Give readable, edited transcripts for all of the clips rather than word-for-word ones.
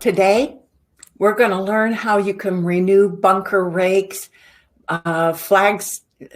Today, we're going to learn how you can renew bunker rakes, flag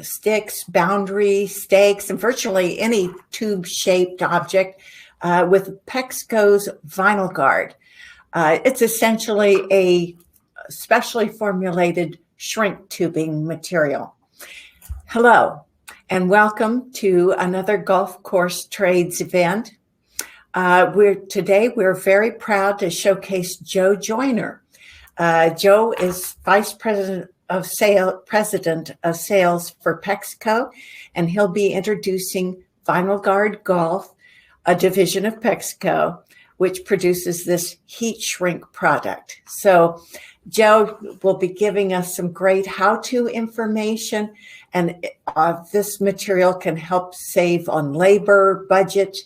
sticks, boundary stakes, and virtually any tube-shaped object with Pexco's VinylGuard. It's essentially a specially formulated shrink tubing material. Hello, and welcome to another golf course trades event. Today we're very proud to showcase Joe Joyner. Joe is Vice President of Sales for Pexco, and he'll be introducing VinylGuard Golf, a division of Pexco, which produces this heat shrink product. So Joe will be giving us some great how-to information, and this material can help save on labor, budget,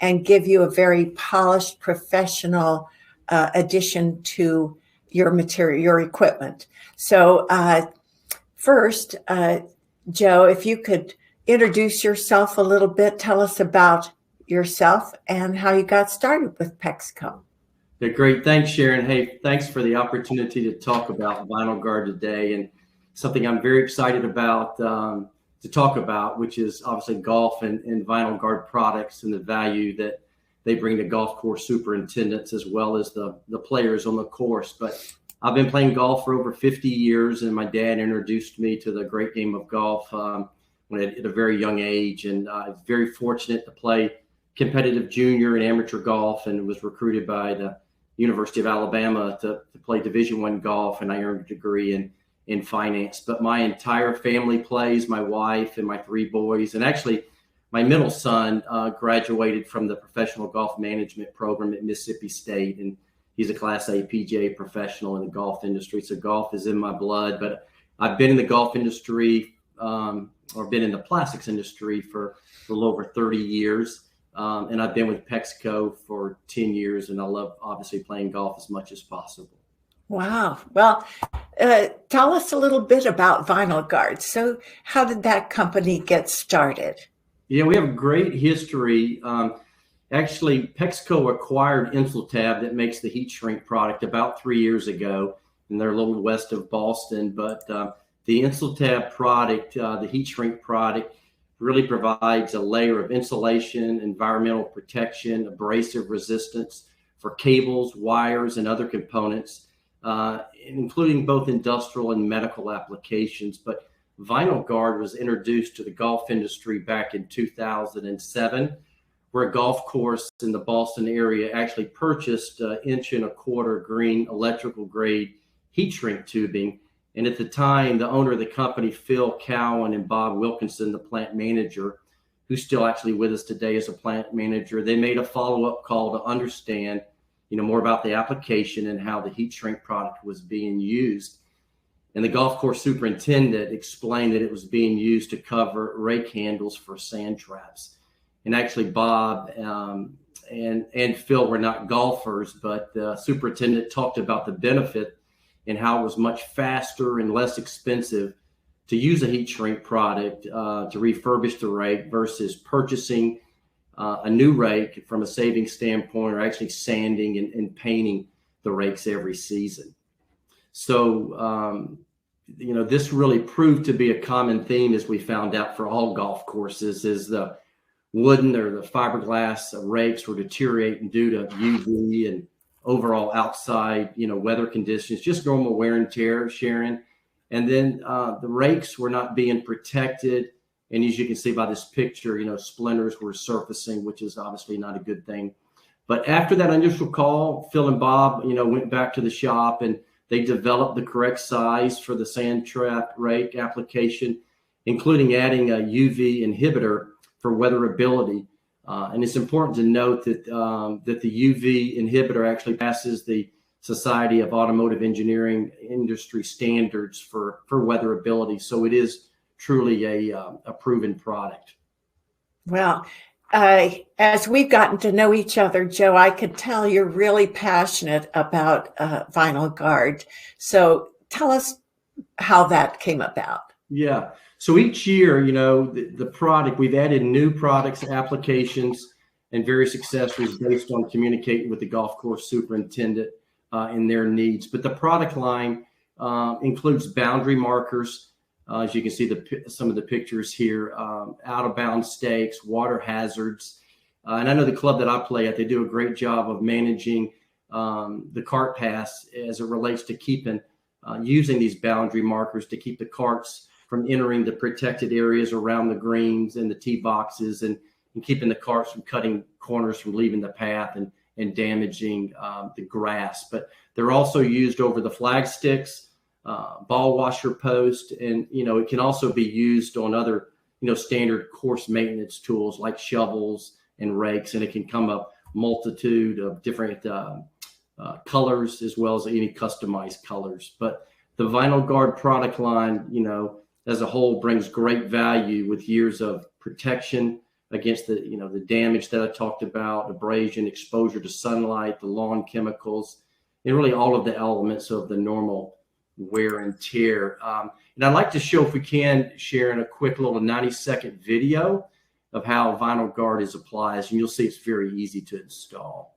and give you a very polished, professional addition to your material, your equipment. So first, Joe, if you could introduce yourself a little bit, tell us about yourself and how you got started with Pexco. Yeah, great. Thanks, Sharon. Hey, thanks for the opportunity to talk about VinylGuard today, and something I'm very excited about to talk about, which is obviously golf and VinylGuard products and the value that they bring to golf course superintendents as well as the players on the course. But I've been playing golf for over 50 years, and my dad introduced me to the great game of golf at a very young age, and I'm very fortunate to play competitive junior and amateur golf, and was recruited by the University of Alabama to play Division I golf, and I earned a degree in finance. But my entire family plays, my wife and my 3 boys, and actually my middle son graduated from the professional golf management program at Mississippi State, and he's a Class A PGA professional in the golf industry. So golf is in my blood, but I've been in the golf industry or been in the plastics industry for a little over 30 years. And I've been with Pexco for 10 years, and I love obviously playing golf as much as possible. Wow. Well, tell us a little bit about VinylGuard. So how did that company get started? Yeah, we have a great history. Actually, Pexco acquired Insultab that makes the heat shrink product about 3 years ago, and they're a little west of Boston. But the Insultab product, the heat shrink product, really provides a layer of insulation, environmental protection, abrasive resistance for cables, wires, and other components, including both industrial and medical applications. But VinylGuard was introduced to the golf industry back in 2007, where a golf course in the Boston area actually purchased 1.25-inch green electrical grade heat shrink tubing. And at the time, the owner of the company, Phil Cowan, and Bob Wilkinson, the plant manager, who's still actually with us today as a plant manager, they made a follow-up call to understand, more about the application and how the heat shrink product was being used. And the golf course superintendent explained that it was being used to cover rake handles for sand traps. And actually, Bob and Phil were not golfers, but the superintendent talked about the benefit and how it was much faster and less expensive to use a heat shrink product to refurbish the rake versus purchasing a new rake from a savings standpoint, or actually sanding and painting the rakes every season. So, this really proved to be a common theme, as we found out, for all golf courses, is the wooden or the fiberglass rakes were deteriorating due to UV and overall outside, weather conditions, just normal wear and tear, Sharon. And then the rakes were not being protected. And as you can see by this picture, splinters were surfacing, which is obviously not a good thing. But after that initial call, Phil and Bob, went back to the shop, and they developed the correct size for the sand trap rake application, including adding a UV inhibitor for weatherability. And it's important to note that the UV inhibitor actually passes the Society of Automotive Engineering industry standards for weatherability. So it is truly a proven product. Well, as we've gotten to know each other, Joe, I could tell you're really passionate about VinylGuard. So tell us how that came about. Yeah. So each year, the product, we've added new products, applications, and various accessories based on communicating with the golf course superintendent. in their needs. But the product line includes boundary markers. As you can see, some of the pictures here, out of bounds stakes, water hazards. And I know the club that I play at, they do a great job of managing the cart paths as it relates to keeping using these boundary markers to keep the carts from entering the protected areas around the greens and the tee boxes, and keeping the carts from cutting corners, from leaving the path and damaging the grass. But they're also used over the flag sticks, ball washer post, and it can also be used on other standard course maintenance tools like shovels and rakes, and it can come up multitude of different colors as well as any customized colors. But the VinylGuard product line, as a whole, brings great value with years of protection against the damage that I talked about, abrasion, exposure to sunlight, the lawn chemicals, and really all of the elements of the normal wear and tear. And I'd like to show, if we can, Sharon, a quick little 90-second video of how VinylGuard is applied, and you'll see it's very easy to install.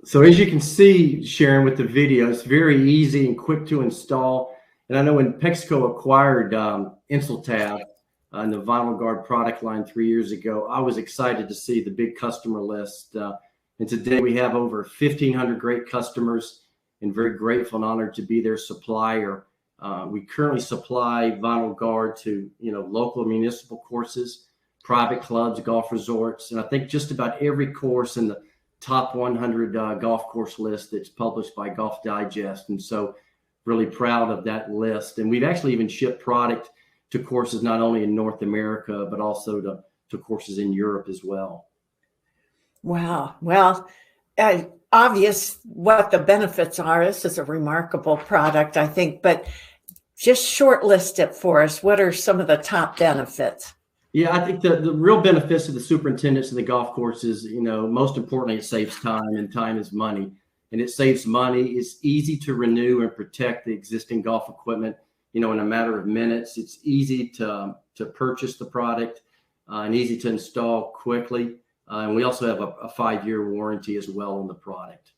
So as you can see, Sharon, with the video, it's very easy and quick to install. And I know when Pexco acquired Insultab and the VinylGuard product line 3 years ago, I was excited to see the big customer list. And today we have over 1,500 great customers, and very grateful and honored to be their supplier. We currently supply VinylGuard to local municipal courses, private clubs, golf resorts, and I think just about every course in the top 100 golf course list that's published by Golf Digest. And so really proud of that list. And we've actually even shipped product to courses not only in North America, but also to courses in Europe as well. Wow. Well, obvious what the benefits are. This is a remarkable product, I think, but just shortlist it for us. What are some of the top benefits? Yeah, I think the real benefits of the superintendents and the golf courses, most importantly, it saves time, and time is money. And it saves money. It's easy to renew and protect the existing golf equipment, in a matter of minutes. It's easy to purchase the product and easy to install quickly. And we also have a 5-year warranty as well on the product.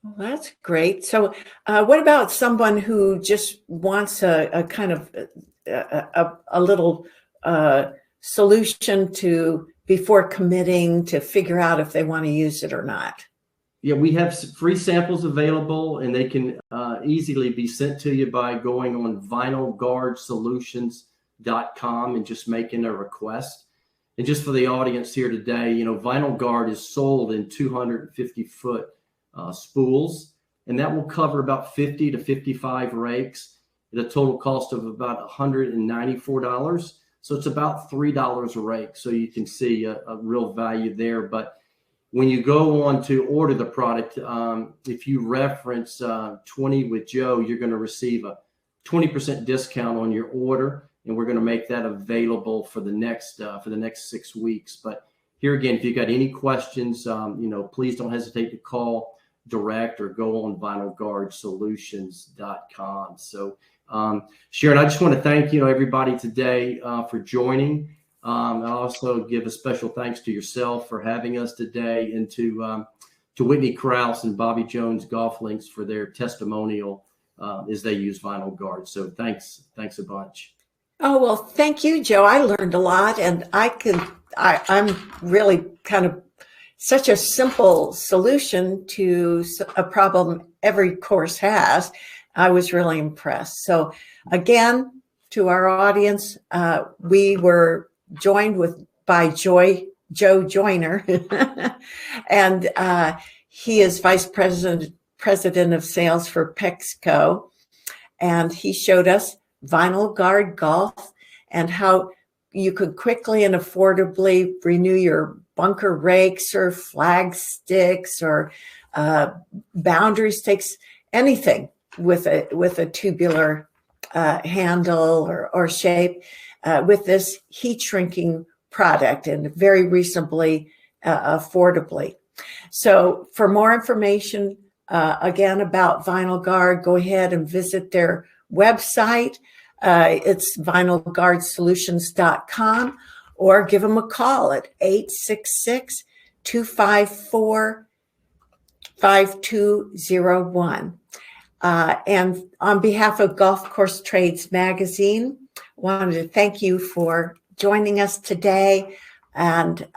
Well, that's great. So what about someone who just wants a kind of a little solution to before committing to figure out if they want to use it or not? Yeah, we have free samples available, and they can easily be sent to you by going on VinylGuardSolutions.com and just making a request. And just for the audience here today, VinylGuard is sold in 250-foot spools, and that will cover about 50 to 55 rakes at a total cost of about $194. So it's about $3 a rake. So you can see a real value there. But when you go on to order the product, if you reference 20 with Joe, you're going to receive a 20% discount on your order, and we're going to make that available for the next 6 weeks. But here again, if you've got any questions, please don't hesitate to call direct or go on VinylGuardSolutions.com. So, Sharon, I just want to thank everybody today for joining. I also give a special thanks to yourself for having us today, and to Whitney Krause and Bobby Jones Golf Links for their testimonial as they use VinylGuard. So thanks a bunch. Oh, well, thank you, Joe. I learned a lot, and I'm really kind of such a simple solution to a problem every course has. I was really impressed. So again, to our audience, we were joined by Joe Joyner, and he is Vice President of Sales for PEXCO, and he showed us VinylGuard Golf and how you could quickly and affordably renew your bunker rakes or flag sticks or boundary sticks, anything with a tubular handle or shape, with this heat shrinking product, and very reasonably affordably. So for more information again about VinylGuard, go ahead and visit their website. It's VinylGuardSolutions.com, or give them a call at 866-254-5201. And on behalf of Golf Course Trades Magazine, I wanted to thank you for joining us today. And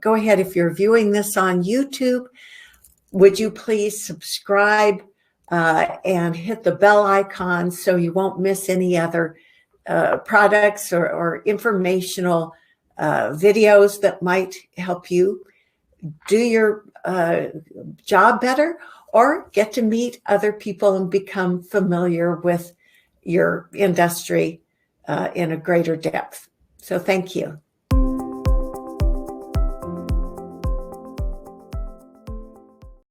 go ahead, if you're viewing this on YouTube, would you please subscribe and hit the bell icon so you won't miss any other products or informational videos that might help you do your job better, or get to meet other people and become familiar with your industry in a greater depth. So thank you.